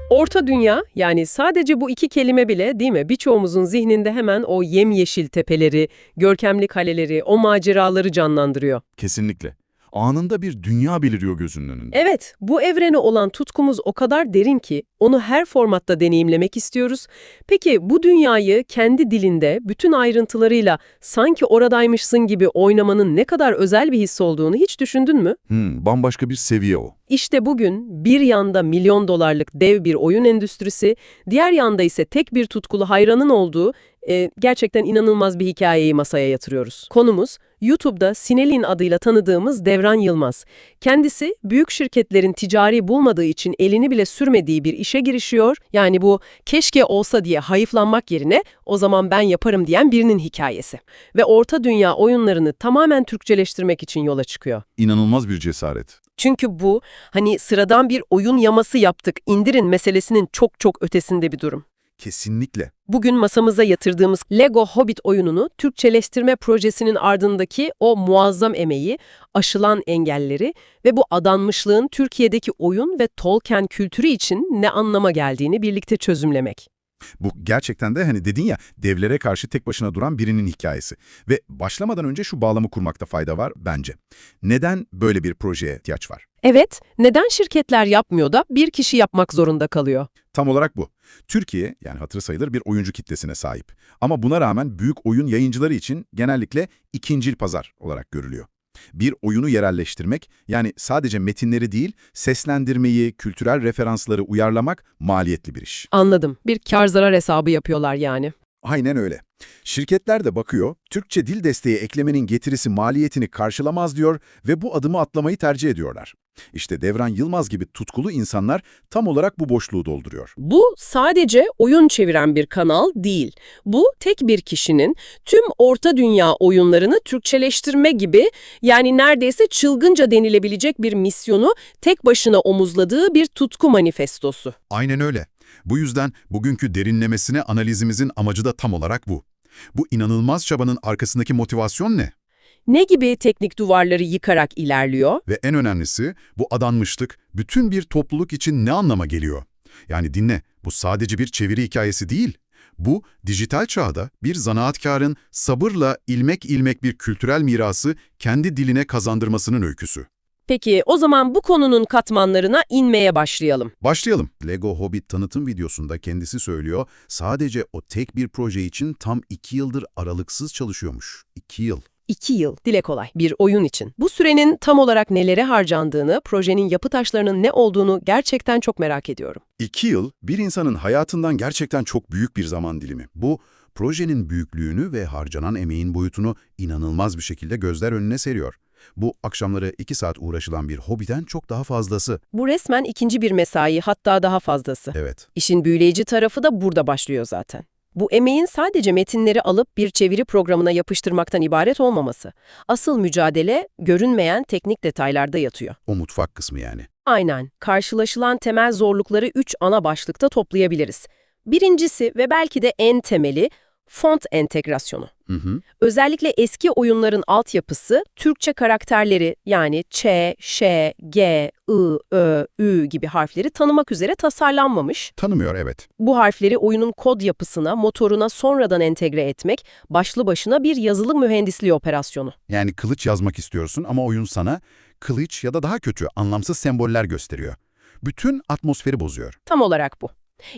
Orta Dünya, yani sadece bu iki kelime bile değil mi? Birçoğumuzun zihninde hemen o yemyeşil tepeleri, görkemli kaleleri, o maceraları canlandırıyor. Kesinlikle. Anında bir dünya beliriyor gözünün önünde. Evet, bu evrene olan tutkumuz o kadar derin ki onu her formatta deneyimlemek istiyoruz. Peki bu dünyayı kendi dilinde, bütün ayrıntılarıyla sanki oradaymışsın gibi oynamanın ne kadar özel bir his olduğunu hiç düşündün mü? Bambaşka bir seviye o. İşte bugün bir yanda milyon dolarlık dev bir oyun endüstrisi, diğer yanda ise tek bir tutkulu hayranın olduğu gerçekten inanılmaz bir hikayeyi masaya yatırıyoruz. Konumuz, YouTube'da Sinelin adıyla tanıdığımız Devran Yılmaz. Kendisi büyük şirketlerin ticari bulmadığı için elini bile sürmediği bir işe girişiyor. Yani bu keşke olsa diye hayıflanmak yerine o zaman ben yaparım diyen birinin hikayesi. Ve Orta Dünya oyunlarını tamamen Türkçeleştirmek için yola çıkıyor. İnanılmaz bir cesaret. Çünkü bu, hani sıradan bir oyun yaması yaptık, indirin meselesinin çok çok ötesinde bir durum. Kesinlikle. Bugün masamıza yatırdığımız Lego Hobbit oyununu Türkçeleştirme projesinin ardındaki o muazzam emeği, aşılan engelleri ve bu adanmışlığın Türkiye'deki oyun ve Tolkien kültürü için ne anlama geldiğini birlikte çözümlemek. Bu gerçekten de hani dedin ya, devlere karşı tek başına duran birinin hikayesi. Ve başlamadan önce şu bağlamı kurmakta fayda var bence. Neden böyle bir projeye ihtiyaç var? Evet, neden şirketler yapmıyor da bir kişi yapmak zorunda kalıyor? Tam olarak bu. Türkiye, yani hatırı sayılır bir oyuncu kitlesine sahip. Ama buna rağmen büyük oyun yayıncıları için genellikle ikincil pazar olarak görülüyor. Bir oyunu yerelleştirmek, yani sadece metinleri değil, seslendirmeyi, kültürel referansları uyarlamak maliyetli bir iş. Anladım. Bir kar zarar hesabı yapıyorlar yani. Aynen öyle. Şirketler de bakıyor, Türkçe dil desteği eklemenin getirisi maliyetini karşılamaz diyor ve bu adımı atlamayı tercih ediyorlar. İşte Devran Yılmaz gibi tutkulu insanlar tam olarak bu boşluğu dolduruyor. Bu sadece oyun çeviren bir kanal değil. Bu tek bir kişinin tüm Orta Dünya oyunlarını Türkçeleştirme gibi, yani neredeyse çılgınca denilebilecek bir misyonu tek başına omuzladığı bir tutku manifestosu. Aynen öyle. Bu yüzden bugünkü derinlemesine analizimizin amacı da tam olarak bu. Bu inanılmaz çabanın arkasındaki motivasyon ne? Ne gibi teknik duvarları yıkarak ilerliyor? Ve en önemlisi, bu adanmışlık bütün bir topluluk için ne anlama geliyor? Yani dinle, bu sadece bir çeviri hikayesi değil. Bu, dijital çağda bir zanaatkarın sabırla ilmek ilmek bir kültürel mirası kendi diline kazandırmasının öyküsü. Peki o zaman bu konunun katmanlarına inmeye başlayalım. Başlayalım. Lego Hobbit tanıtım videosunda kendisi söylüyor, sadece o tek bir proje için tam 2 yıldır aralıksız çalışıyormuş. 2 yıl. 2 yıl, dile kolay, bir oyun için. Bu sürenin tam olarak nelere harcandığını, projenin yapı taşlarının ne olduğunu gerçekten çok merak ediyorum. 2 yıl, bir insanın hayatından gerçekten çok büyük bir zaman dilimi. Bu, projenin büyüklüğünü ve harcanan emeğin boyutunu inanılmaz bir şekilde gözler önüne seriyor. Bu, akşamları 2 saat uğraşılan bir hobiden çok daha fazlası. Bu resmen ikinci bir mesai, hatta daha fazlası. Evet. İşin büyüleyici tarafı da burada başlıyor zaten. Bu emeğin sadece metinleri alıp bir çeviri programına yapıştırmaktan ibaret olmaması. Asıl mücadele görünmeyen teknik detaylarda yatıyor. O mutfak kısmı yani. Aynen, karşılaşılan temel zorlukları 3 ana başlıkta toplayabiliriz. Birincisi ve belki de en temeli, font entegrasyonu. Özellikle eski oyunların altyapısı, Türkçe karakterleri yani Ç, Ş, G, I, Ö, Ü gibi harfleri tanımak üzere tasarlanmamış. Tanımıyor, evet. Bu harfleri oyunun kod yapısına, motoruna sonradan entegre etmek, başlı başına bir yazılım mühendisliği operasyonu. Yani kılıç yazmak istiyorsun ama oyun sana kılıç ya da daha kötü anlamsız semboller gösteriyor. Bütün atmosferi bozuyor. Tam olarak bu.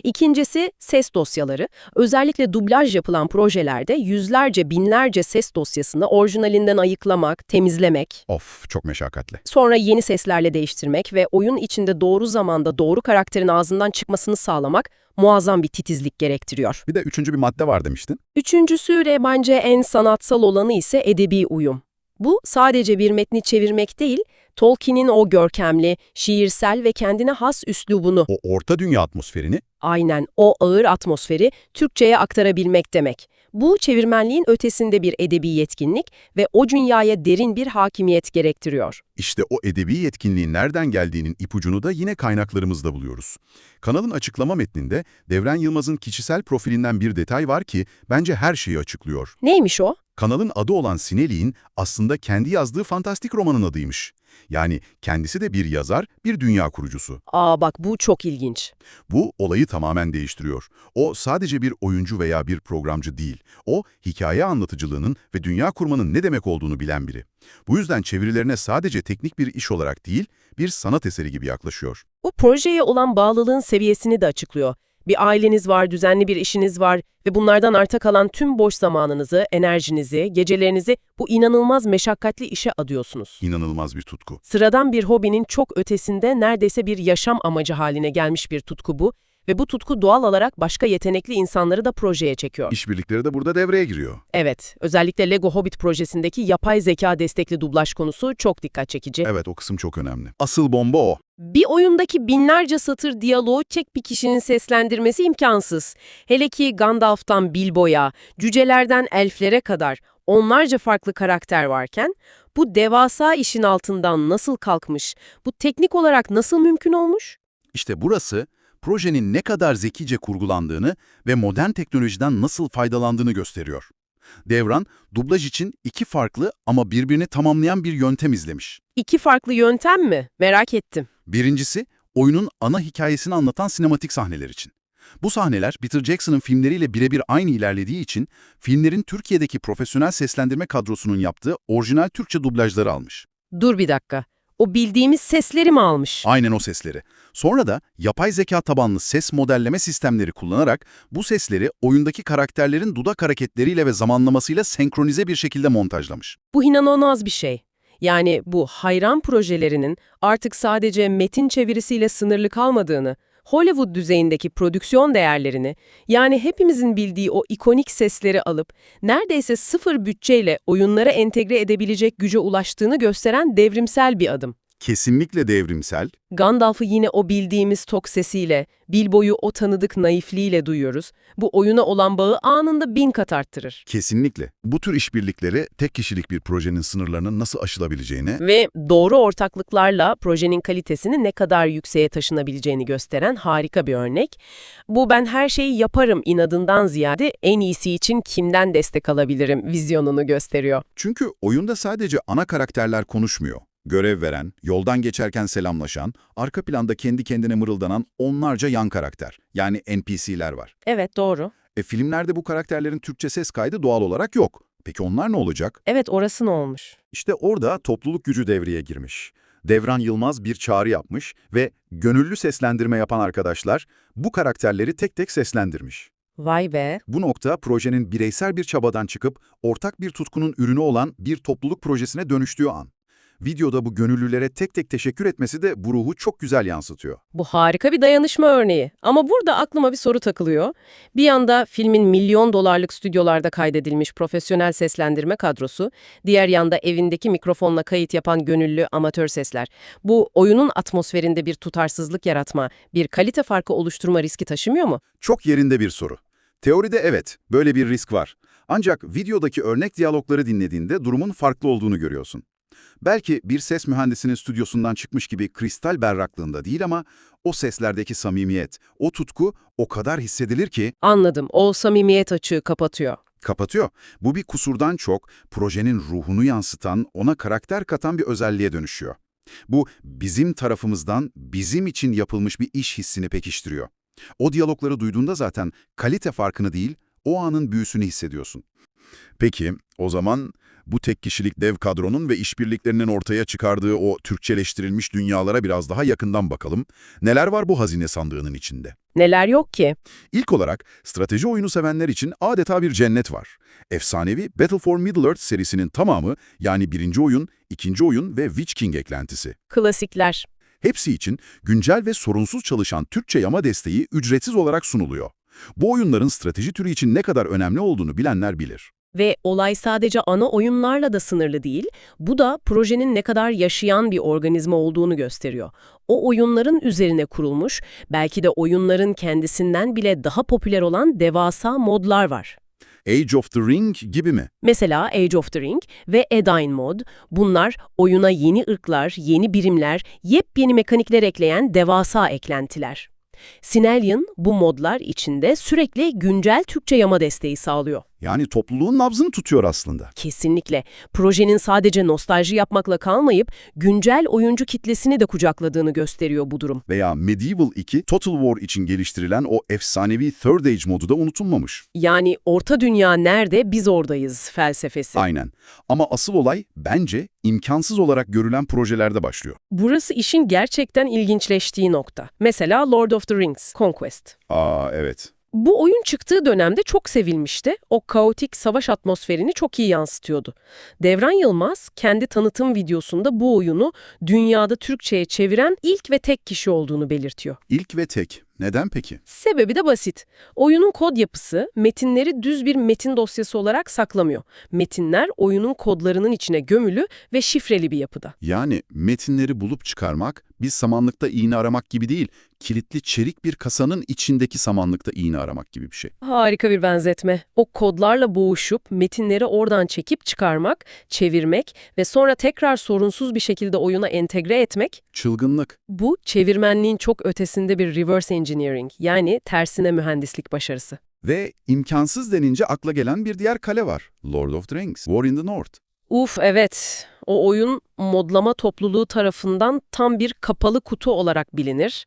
İkincisi ses dosyaları. Özellikle dublaj yapılan projelerde yüzlerce, binlerce ses dosyasını orijinalinden ayıklamak, temizlemek, Of, çok meşakkatli. sonra yeni seslerle değiştirmek ve oyun içinde doğru zamanda doğru karakterin ağzından çıkmasını sağlamak muazzam bir titizlik gerektiriyor. Bir de üçüncü bir madde var demiştin. Üçüncüsü ve bence en sanatsal olanı ise edebi uyum. Bu sadece bir metni çevirmek değil, Tolkien'in o görkemli, şiirsel ve kendine has üslubunu, O orta dünya atmosferini aynen o ağır atmosferi Türkçe'ye aktarabilmek demek. Bu çevirmenliğin ötesinde bir edebi yetkinlik ve o dünyaya derin bir hakimiyet gerektiriyor. İşte o edebi yetkinliğin nereden geldiğinin ipucunu da yine kaynaklarımızda buluyoruz. Kanalın açıklama metninde Devran Yılmaz'ın kişisel profilinden bir detay var ki bence her şeyi açıklıyor. Neymiş o? Kanalın adı olan Sinelik'in aslında kendi yazdığı fantastik romanın adıymış. Yani kendisi de bir yazar, bir dünya kurucusu. Aa bak bu çok ilginç. Bu olayı tamamen değiştiriyor. O sadece bir oyuncu veya bir programcı değil. O hikaye anlatıcılığının ve dünya kurmanın ne demek olduğunu bilen biri. Bu yüzden çevirilerine sadece teknik bir iş olarak değil, bir sanat eseri gibi yaklaşıyor. Bu projeye olan bağlılığın seviyesini de açıklıyor. Bir aileniz var, düzenli bir işiniz var ve bunlardan arta kalan tüm boş zamanınızı, enerjinizi, gecelerinizi bu inanılmaz meşakkatli işe adıyorsunuz. İnanılmaz bir tutku. Sıradan bir hobinin çok ötesinde neredeyse bir yaşam amacı haline gelmiş bir tutku bu ve bu tutku doğal olarak başka yetenekli insanları da projeye çekiyor. İşbirlikleri de burada devreye giriyor. Evet, özellikle Lego Hobbit projesindeki yapay zeka destekli dublaj konusu çok dikkat çekici. Evet, o kısım çok önemli. Asıl bomba o. Bir oyundaki binlerce satır diyaloğu tek bir kişinin seslendirmesi imkansız. Hele ki Gandalf'tan Bilbo'ya, cücelerden elflere kadar onlarca farklı karakter varken bu devasa işin altından nasıl kalkmış, bu teknik olarak nasıl mümkün olmuş? İşte burası projenin ne kadar zekice kurgulandığını ve modern teknolojiden nasıl faydalandığını gösteriyor. Devran, dublaj için iki farklı ama birbirini tamamlayan bir yöntem izlemiş. İki farklı yöntem mi? Merak ettim. Birincisi, oyunun ana hikayesini anlatan sinematik sahneler için. Bu sahneler Peter Jackson'ın filmleriyle birebir aynı ilerlediği için filmlerin Türkiye'deki profesyonel seslendirme kadrosunun yaptığı orijinal Türkçe dublajları almış. Dur bir dakika. O bildiğimiz sesleri mi almış? Aynen o sesleri. Sonra da yapay zeka tabanlı ses modelleme sistemleri kullanarak bu sesleri oyundaki karakterlerin dudak hareketleriyle ve zamanlamasıyla senkronize bir şekilde montajlamış. Bu inanılmaz bir şey. Yani bu hayran projelerinin artık sadece metin çevirisiyle sınırlı kalmadığını, Hollywood düzeyindeki prodüksiyon değerlerini, yani hepimizin bildiği o ikonik sesleri alıp neredeyse sıfır bütçeyle oyunlara entegre edebilecek güce ulaştığını gösteren devrimsel bir adım. Kesinlikle devrimsel. Gandalf'ı yine o bildiğimiz tok sesiyle, Bilbo'yu o tanıdık naifliğiyle duyuyoruz. Bu oyuna olan bağı anında 1000 kat arttırır. Kesinlikle. Bu tür işbirlikleri tek kişilik bir projenin sınırlarının nasıl aşılabileceğini Ve doğru ortaklıklarla projenin kalitesini ne kadar yükseğe taşınabileceğini gösteren harika bir örnek. Bu ben her şeyi yaparım inadından ziyade en iyisi için kimden destek alabilirim vizyonunu gösteriyor. Çünkü oyunda sadece ana karakterler konuşmuyor. Görev veren, yoldan geçerken selamlaşan, arka planda kendi kendine mırıldanan onlarca yan karakter, yani NPC'ler var. Evet doğru. Filmlerde bu karakterlerin Türkçe ses kaydı doğal olarak yok. Peki onlar ne olacak? Evet orası ne olmuş? İşte orada topluluk gücü devreye girmiş. Devran Yılmaz bir çağrı yapmış ve gönüllü seslendirme yapan arkadaşlar bu karakterleri tek tek seslendirmiş. Vay be. Bu nokta projenin bireysel bir çabadan çıkıp ortak bir tutkunun ürünü olan bir topluluk projesine dönüştüğü an. Videoda bu gönüllülere tek tek teşekkür etmesi de bu ruhu çok güzel yansıtıyor. Bu harika bir dayanışma örneği. Ama burada aklıma bir soru takılıyor. Bir yanda filmin milyon dolarlık stüdyolarda kaydedilmiş profesyonel seslendirme kadrosu, diğer yanda evindeki mikrofonla kayıt yapan gönüllü amatör sesler. Bu oyunun atmosferinde bir tutarsızlık yaratma, bir kalite farkı oluşturma riski taşımıyor mu? Çok yerinde bir soru. Teoride evet, böyle bir risk var. Ancak videodaki örnek diyalogları dinlediğinde durumun farklı olduğunu görüyorsun. Belki bir ses mühendisinin stüdyosundan çıkmış gibi kristal berraklığında değil ama o seslerdeki samimiyet, o tutku o kadar hissedilir ki Anladım. O samimiyet açığı kapatıyor. kapatıyor. Bu bir kusurdan çok projenin ruhunu yansıtan, ona karakter katan bir özelliğe dönüşüyor. Bu bizim tarafımızdan bizim için yapılmış bir iş hissini pekiştiriyor. O diyalogları duyduğunda zaten kalite farkını değil, o anın büyüsünü hissediyorsun. Peki, o zaman bu tek kişilik dev kadronun ve işbirliklerinin ortaya çıkardığı o Türkçeleştirilmiş dünyalara biraz daha yakından bakalım. Neler var bu hazine sandığının içinde? Neler yok ki? İlk olarak strateji oyunu sevenler için adeta bir cennet var. Efsanevi Battle for Middle-earth serisinin tamamı, yani birinci oyun, ikinci oyun ve Witch King eklentisi. Klasikler. Hepsi için güncel ve sorunsuz çalışan Türkçe yama desteği ücretsiz olarak sunuluyor. Bu oyunların strateji türü için ne kadar önemli olduğunu bilenler bilir. Ve olay sadece ana oyunlarla da sınırlı değil, bu da projenin ne kadar yaşayan bir organizma olduğunu gösteriyor. O oyunların üzerine kurulmuş, belki de oyunların kendisinden bile daha popüler olan devasa modlar var. Age of the Ring gibi mi? Mesela Age of the Ring ve Edain mod, bunlar oyuna yeni ırklar, yeni birimler, yepyeni mekanikler ekleyen devasa eklentiler. Sinellion bu modlar içinde sürekli güncel Türkçe yama desteği sağlıyor. Yani topluluğun nabzını tutuyor aslında. Kesinlikle. Projenin sadece nostalji yapmakla kalmayıp güncel oyuncu kitlesini de kucakladığını gösteriyor bu durum. Veya Medieval 2 Total War için geliştirilen o efsanevi Third Age modu da unutulmamış. Yani orta dünya nerede, biz oradayız felsefesi. Aynen. Ama asıl olay bence imkansız olarak görülen projelerde başlıyor. Burası işin gerçekten ilginçleştiği nokta. Mesela Lord of the Rings, Conquest. Evet. Bu oyun çıktığı dönemde çok sevilmişti. O kaotik savaş atmosferini çok iyi yansıtıyordu. Devran Yılmaz kendi tanıtım videosunda bu oyunu dünyada Türkçe'ye çeviren ilk ve tek kişi olduğunu belirtiyor. İlk ve tek. Neden peki? Sebebi de basit. Oyunun kod yapısı metinleri düz bir metin dosyası olarak saklamıyor. Metinler oyunun kodlarının içine gömülü ve şifreli bir yapıda. Yani metinleri bulup çıkarmak bir samanlıkta iğne aramak gibi değil, kilitli çelik bir kasanın içindeki samanlıkta iğne aramak gibi bir şey. Harika bir benzetme. O kodlarla boğuşup metinleri oradan çekip çıkarmak, çevirmek ve sonra tekrar sorunsuz bir şekilde oyuna entegre etmek, Çılgınlık. bu çevirmenliğin çok ötesinde bir reverse engineering, yani tersine mühendislik başarısı. Ve imkansız denince akla gelen bir diğer kale var. Lord of the Rings, War in the North. Evet. O oyun modlama topluluğu tarafından tam bir kapalı kutu olarak bilinir.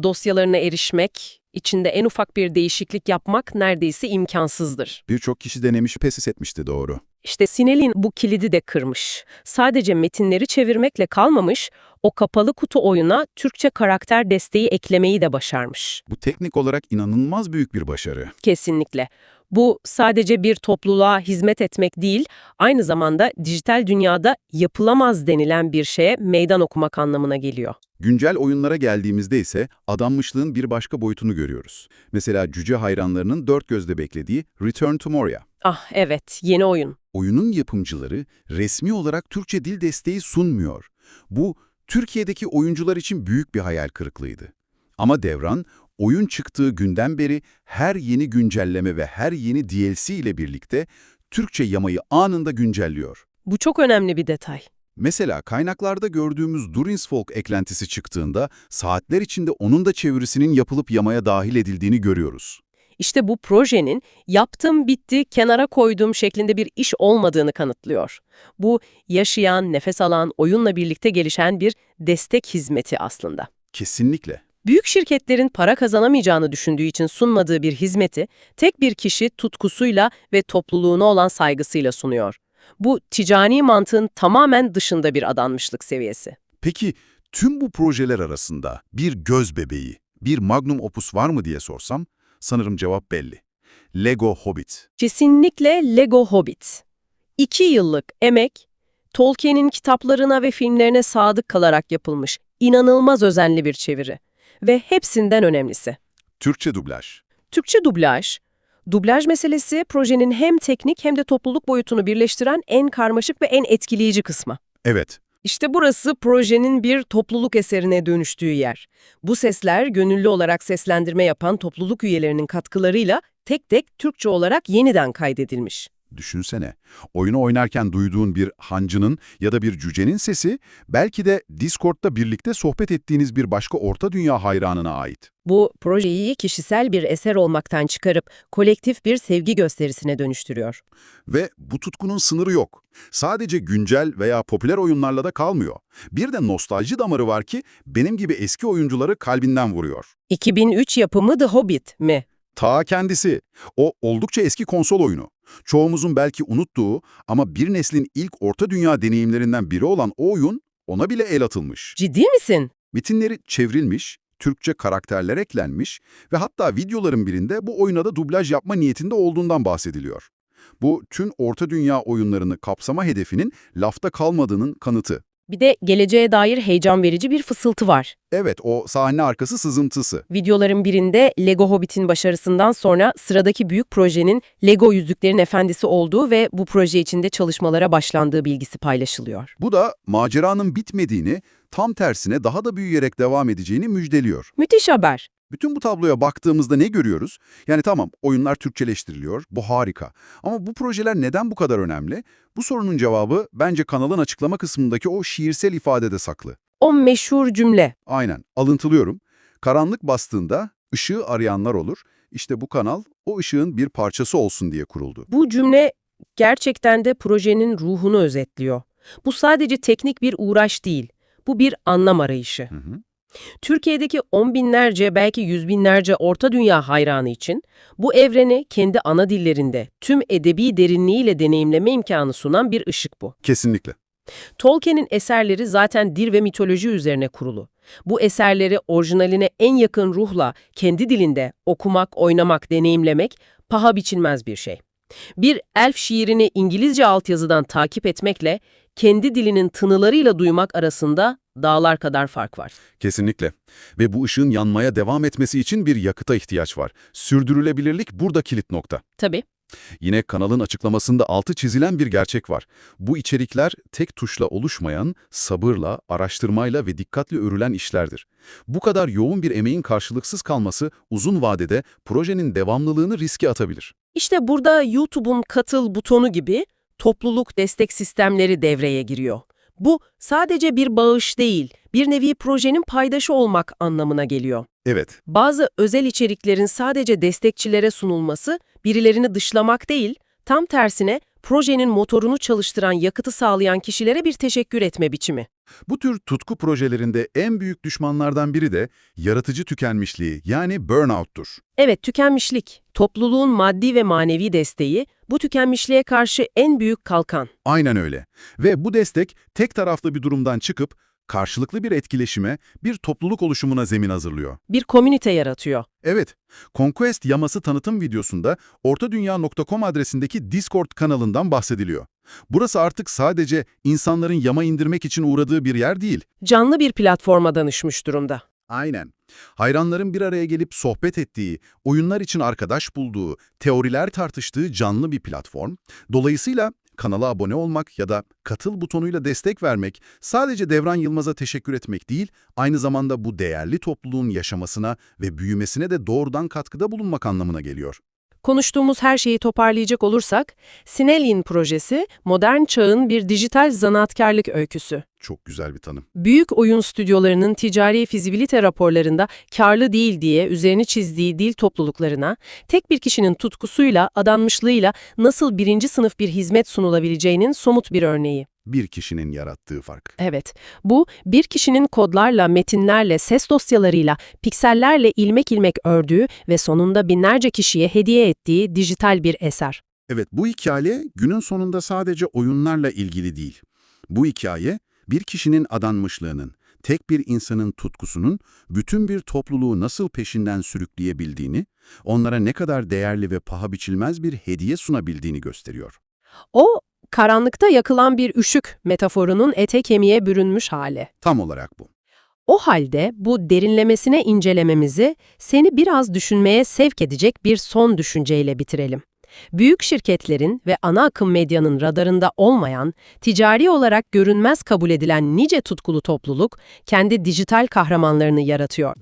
Dosyalarına erişmek, içinde en ufak bir değişiklik yapmak neredeyse imkansızdır. Birçok kişi denemiş, pes etmişti, doğru. İşte Sinelin bu kilidi de kırmış. Sadece metinleri çevirmekle kalmamış, o kapalı kutu oyuna Türkçe karakter desteği eklemeyi de başarmış. Bu teknik olarak inanılmaz büyük bir başarı. Kesinlikle. Bu sadece bir topluluğa hizmet etmek değil, aynı zamanda dijital dünyada yapılamaz denilen bir şeye meydan okumak anlamına geliyor. Güncel oyunlara geldiğimizde ise adanmışlığın bir başka boyutunu görüyoruz. Mesela cüce hayranlarının dört gözle beklediği Return to Moria. Ah evet, yeni oyun. Oyunun yapımcıları resmi olarak Türkçe dil desteği sunmuyor. Bu, Türkiye'deki oyuncular için büyük bir hayal kırıklığıydı. Ama Devran, oyun çıktığı günden beri her yeni güncelleme ve her yeni DLC ile birlikte Türkçe yamayı anında güncelliyor. Bu çok önemli bir detay. Mesela kaynaklarda gördüğümüz Durinsfolk eklentisi çıktığında saatler içinde onun da çevirisinin yapılıp yamaya dahil edildiğini görüyoruz. İşte bu projenin yaptım bitti kenara koyduğum şeklinde bir iş olmadığını kanıtlıyor. Bu yaşayan, nefes alan, oyunla birlikte gelişen bir destek hizmeti aslında. Kesinlikle. Büyük şirketlerin para kazanamayacağını düşündüğü için sunmadığı bir hizmeti tek bir kişi tutkusuyla ve topluluğuna olan saygısıyla sunuyor. Bu ticari mantığın tamamen dışında bir adanmışlık seviyesi. Peki tüm bu projeler arasında bir göz bebeği, bir magnum opus var mı diye sorsam, sanırım cevap belli. Lego Hobbit. Kesinlikle Lego Hobbit. 2 yıllık emek, Tolkien'in kitaplarına ve filmlerine sadık kalarak yapılmış inanılmaz özenli bir çeviri. Ve hepsinden önemlisi. Türkçe dublaj. Türkçe dublaj. Dublaj meselesi projenin hem teknik hem de topluluk boyutunu birleştiren en karmaşık ve en etkileyici kısmı. Evet. İşte burası projenin bir topluluk eserine dönüştüğü yer. Bu sesler gönüllü olarak seslendirme yapan topluluk üyelerinin katkılarıyla tek tek Türkçe olarak yeniden kaydedilmiş. Düşünsene, oyunu oynarken duyduğun bir hancının ya da bir cücenin sesi, belki de Discord'da birlikte sohbet ettiğiniz bir başka orta dünya hayranına ait. Bu projeyi kişisel bir eser olmaktan çıkarıp kolektif bir sevgi gösterisine dönüştürüyor. Ve bu tutkunun sınırı yok. Sadece güncel veya popüler oyunlarla da kalmıyor. Bir de nostalji damarı var ki benim gibi eski oyuncuları kalbinden vuruyor. 2003 yapımı The Hobbit mi? Ta kendisi. O oldukça eski konsol oyunu. Çoğumuzun belki unuttuğu ama bir neslin ilk orta dünya deneyimlerinden biri olan o oyun ona bile el atılmış. Ciddi misin? Metinleri çevrilmiş, Türkçe karakterler eklenmiş ve hatta videoların birinde bu oyuna da dublaj yapma niyetinde olduğundan bahsediliyor. Bu tüm orta dünya oyunlarını kapsama hedefinin lafta kalmadığının kanıtı. Bir de geleceğe dair heyecan verici bir fısıltı var. Evet, o sahne arkası sızıntısı. Videoların birinde Lego Hobbit'in başarısından sonra sıradaki büyük projenin Lego Yüzüklerin Efendisi olduğu ve bu proje içinde çalışmalara başlandığı bilgisi paylaşılıyor. Bu da maceranın bitmediğini, tam tersine daha da büyüyerek devam edeceğini müjdeliyor. Müthiş haber. Bütün bu tabloya baktığımızda ne görüyoruz? Yani tamam, oyunlar Türkçeleştiriliyor, bu harika. Ama bu projeler neden bu kadar önemli? Bu sorunun cevabı bence kanalın açıklama kısmındaki o şiirsel ifadede saklı. O meşhur cümle. Aynen, alıntılıyorum. Karanlık bastığında ışığı arayanlar olur. İşte bu kanal o ışığın bir parçası olsun diye kuruldu. Bu cümle gerçekten de projenin ruhunu özetliyor. Bu sadece teknik bir uğraş değil, bu bir anlam arayışı. Hı hı. Türkiye'deki on binlerce, belki yüz binlerce orta dünya hayranı için bu evreni kendi ana dillerinde tüm edebi derinliğiyle deneyimleme imkanı sunan bir ışık bu. Kesinlikle. Tolkien'in eserleri zaten dil ve mitoloji üzerine kurulu. Bu eserleri orijinaline en yakın ruhla, kendi dilinde okumak, oynamak, deneyimlemek paha biçilmez bir şey. Bir elf şiirini İngilizce altyazıdan takip etmekle kendi dilinin tınılarıyla duymak arasında dağlar kadar fark var. Kesinlikle. Ve bu ışığın yanmaya devam etmesi için bir yakıta ihtiyaç var. Sürdürülebilirlik burada kilit nokta. Tabii. Yine kanalın açıklamasında altı çizilen bir gerçek var. Bu içerikler tek tuşla oluşmayan, sabırla, araştırmayla ve dikkatle örülen işlerdir. Bu kadar yoğun bir emeğin karşılıksız kalması uzun vadede projenin devamlılığını riske atabilir. İşte burada YouTube'un katıl butonu gibi topluluk destek sistemleri devreye giriyor. Bu sadece bir bağış değil, bir nevi projenin paydaşı olmak anlamına geliyor. Evet, Bazı özel içeriklerin sadece destekçilere sunulması, birilerini dışlamak değil, tam tersine projenin motorunu çalıştıran, yakıtı sağlayan kişilere bir teşekkür etme biçimi. bu tür tutku projelerinde en büyük düşmanlardan biri de yaratıcı tükenmişliği yani burnout'tur. Evet, tükenmişlik, topluluğun maddi ve manevi desteği, bu tükenmişliğe karşı en büyük kalkan. Aynen öyle. Ve bu destek tek taraflı bir durumdan çıkıp karşılıklı bir etkileşime, bir topluluk oluşumuna zemin hazırlıyor. Bir komünite yaratıyor. Evet, Conquest yaması tanıtım videosunda ortadunya.com adresindeki Discord kanalından bahsediliyor. Burası artık sadece insanların yama indirmek için uğradığı bir yer değil. Canlı bir platforma danışmış durumda. Aynen. Hayranların bir araya gelip sohbet ettiği, oyunlar için arkadaş bulduğu, teoriler tartıştığı canlı bir platform. Dolayısıyla kanala abone olmak ya da katıl butonuyla destek vermek sadece Devran Yılmaz'a teşekkür etmek değil, aynı zamanda bu değerli topluluğun yaşamasına ve büyümesine de doğrudan katkıda bulunmak anlamına geliyor. Konuştuğumuz her şeyi toparlayacak olursak, Snellin projesi modern çağın bir dijital zanaatkarlık öyküsü. Çok güzel bir tanım. Büyük oyun stüdyolarının ticari fizibilite raporlarında karlı değil diye üzerini çizdiği dil topluluklarına, tek bir kişinin tutkusuyla, adanmışlığıyla nasıl birinci sınıf bir hizmet sunulabileceğinin somut bir örneği. Bir kişinin yarattığı fark. Evet, bu bir kişinin kodlarla, metinlerle, ses dosyalarıyla, piksellerle ilmek ilmek ördüğü ve sonunda binlerce kişiye hediye ettiği dijital bir eser. Evet, bu hikaye günün sonunda sadece oyunlarla ilgili değil. Bu hikaye, bir kişinin adanmışlığının, tek bir insanın tutkusunun bütün bir topluluğu nasıl peşinden sürükleyebildiğini, onlara ne kadar değerli ve paha biçilmez bir hediye sunabildiğini gösteriyor. O, karanlıkta yakılan bir ışık metaforunun ete kemiğe bürünmüş hali. Tam olarak bu. O halde bu derinlemesine incelememizi seni biraz düşünmeye sevk edecek bir son düşünceyle bitirelim. Büyük şirketlerin ve ana akım medyanın radarında olmayan, ticari olarak görünmez kabul edilen nice tutkulu topluluk kendi dijital kahramanlarını yaratıyor.